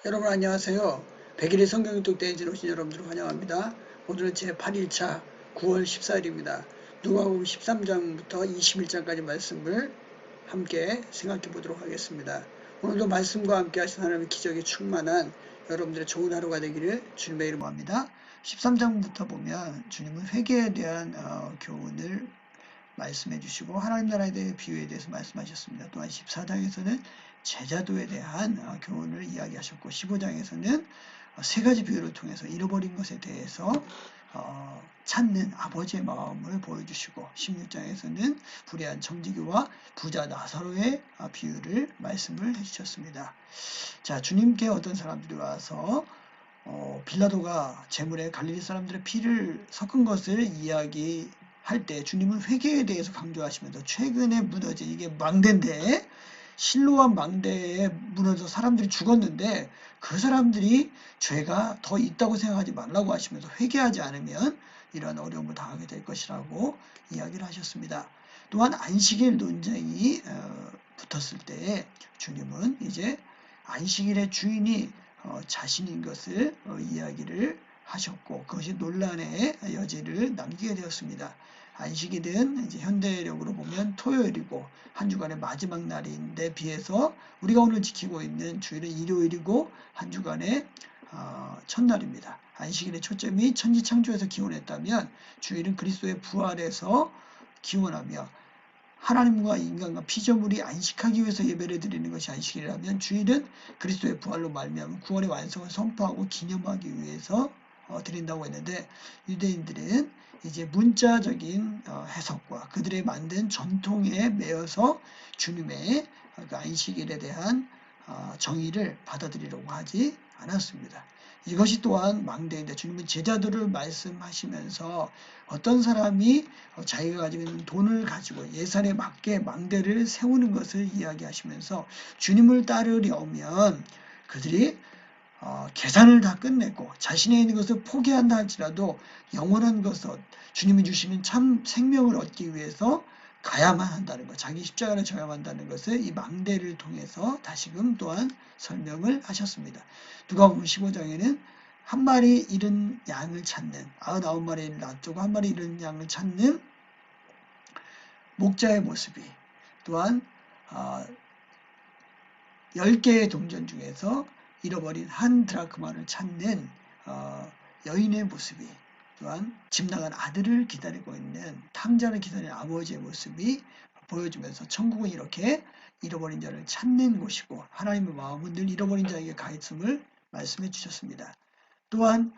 여러분 안녕하세요. 100일의 성경독 대행진 오신 여러분들을 환영합니다. 오늘은 제8일차 9월 14일입니다. 누가복음 13장부터 21장까지 말씀을 함께 생각해 보도록 하겠습니다. 오늘도 말씀과 함께 하신 하나님의 기적에 충만한 여러분들의 좋은 하루가 되기를 주님의 이름으로 합니다. 13장부터 보면 주님은 회개에 대한 교훈을 말씀해 주시고 하나님 나라에 대해 비유에 대해서 말씀하셨습니다. 또한 14장에서는 제자도에 대한 교훈을 이야기하셨고 15장에서는 세 가지 비유를 통해서 잃어버린 것에 대해서 찾는 아버지의 마음을 보여주시고 16장에서는 불의한 청지기와 부자 나사로의 비유를 말씀을 해주셨습니다. 자, 주님께 어떤 사람들이 와서 빌라도가 제물에 갈릴리 사람들의 피를 섞은 것을 이야기할 때 주님은 회개에 대해서 강조하시면서 최근에 무너진 이게 망대인데 실로암 망대에 무너져 사람들이 죽었는데 그 사람들이 죄가 더 있다고 생각하지 말라고 하시면서 회개하지 않으면 이러한 어려움을 당하게 될 것이라고 이야기를 하셨습니다. 또한 안식일 논쟁이 붙었을 때 주님은 이제 안식일의 주인이 자신인 것을 이야기를 하셨고 그것이 논란의 여지를 남기게 되었습니다. 안식일은 이제 현대력으로 보면 토요일이고 한 주간의 마지막 날인데 비해서 우리가 오늘 지키고 있는 주일은 일요일이고 한 주간의 첫날입니다. 안식일의 초점이 천지창조에서 기원했다면 주일은 그리스도의 부활에서 기원하며 하나님과 인간과 피조물이 안식하기 위해서 예배를 드리는 것이 안식일이라면 주일은 그리스도의 부활로 말미암은 구원의 완성을 선포하고 기념하기 위해서 드린다고 했는데 유대인들은 이제 문자적인 해석과 그들의 만든 전통에 매여서 주님의 그 안식일에 대한 정의를 받아들이려고 하지 않았습니다. 이것이 또한 망대인데 주님은 제자들을 말씀하시면서 어떤 사람이 자기가 가지고 있는 돈을 가지고 예산에 맞게 망대를 세우는 것을 이야기하시면서 주님을 따르려면 그들이 계산을 다 끝내고 자신의 있는 것을 포기한다 할지라도 영원한 것을 주님이 주시는 참 생명을 얻기 위해서 가야만 한다는 것, 자기 십자가를 져야 한다는 것을 이 망대를 통해서 다시금 또한 설명을 하셨습니다. 누가복음 15장에는 한 마리 잃은 양을 찾는 99마리를 놔두고 한 마리 잃은 양을 찾는 목자의 모습이 또한 10개의 동전 중에서 잃어버린 한 드라크마를 찾는 여인의 모습이 또한 집 나간 아들을 기다리고 있는 탕자를 기다리는 아버지의 모습이 보여주면서 천국은 이렇게 잃어버린 자를 찾는 곳이고 하나님의 마음은 늘 잃어버린 자에게 가 있음을 말씀해 주셨습니다. 또한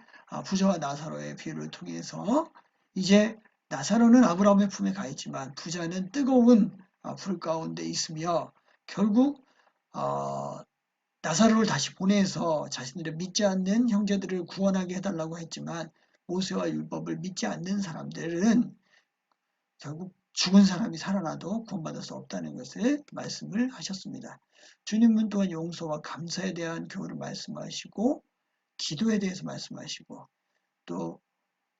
부자와 나사로의 비유를 통해서 이제 나사로는 아브라함의 품에 가 있지만 부자는 뜨거운 불 가운데 있으며 결국 나사로를 다시 보내서 자신들의 믿지 않는 형제들을 구원하게 해달라고 했지만 모세와 율법을 믿지 않는 사람들은 결국 죽은 사람이 살아나도 구원받을 수 없다는 것을 말씀을 하셨습니다. 주님은 또한 용서와 감사에 대한 교훈을 말씀하시고 기도에 대해서 말씀하시고 또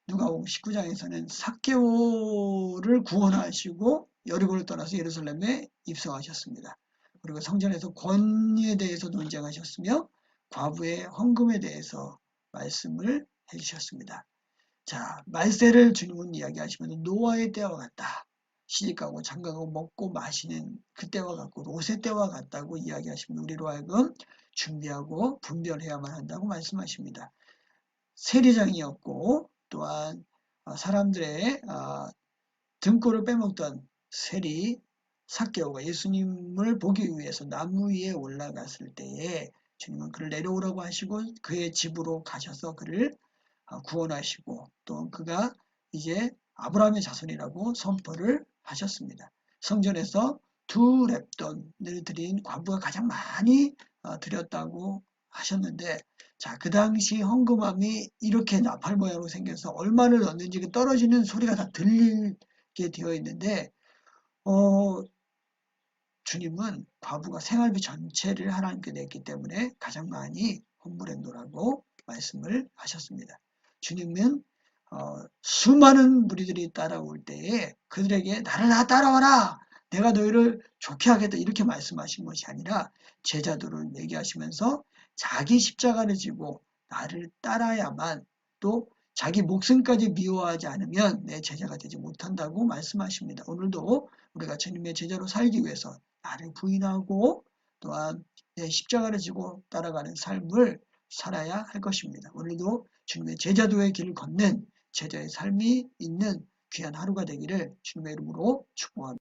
누가복음 19장에서는 삭개오를 구원하시고 여리고를 떠나서 예루살렘에 입성하셨습니다. 그리고 성전에서 권위에 대해서 논쟁하셨으며 과부의 헌금에 대해서 말씀을 해주셨습니다. 자, 말세를 주님은 이야기하시면 노아의 때와 같다. 시집가고 장가가고 먹고 마시는 그때와 같고 롯의 때와 같다고 이야기하시면 우리로 하여금 준비하고 분별해야만 한다고 말씀하십니다. 세리장이었고 또한 사람들의 등골을 빼먹던 세리 삭개오가 예수님을 보기 위해서 나무 위에 올라갔을 때에 주님은 그를 내려오라고 하시고 그의 집으로 가셔서 그를 구원하시고 또 그가 이제 아브라함의 자손이라고 선포를 하셨습니다. 성전에서 2렙돈을 드린 과부가 가장 많이 드렸다고 하셨는데 자, 그 당시 헌금함이 이렇게 나팔 모양으로 생겨서 얼마를 넣는지 떨어지는 소리가 다 들리게 되어 있는데 주님은 과부가 생활비 전체를 하나님께 냈기 때문에 가장 많이 헌물했노라고 말씀을 하셨습니다. 주님은 수많은 무리들이 따라올 때에 그들에게 나를 다 따라와라. 내가 너희를 좋게 하겠다 이렇게 말씀하신 것이 아니라 제자들을 얘기하시면서 자기 십자가를 지고 나를 따라야만, 또 자기 목숨까지 미워하지 않으면 내 제자가 되지 못한다고 말씀하십니다. 오늘도 우리가 주님의 제자로 살기 위해서 나를 부인하고 또한 내 십자가를 지고 따라가는 삶을 살아야 할 것입니다. 오늘도 주님의 제자도의 길을 걷는 제자의 삶이 있는 귀한 하루가 되기를 주님의 이름으로 축복합니다.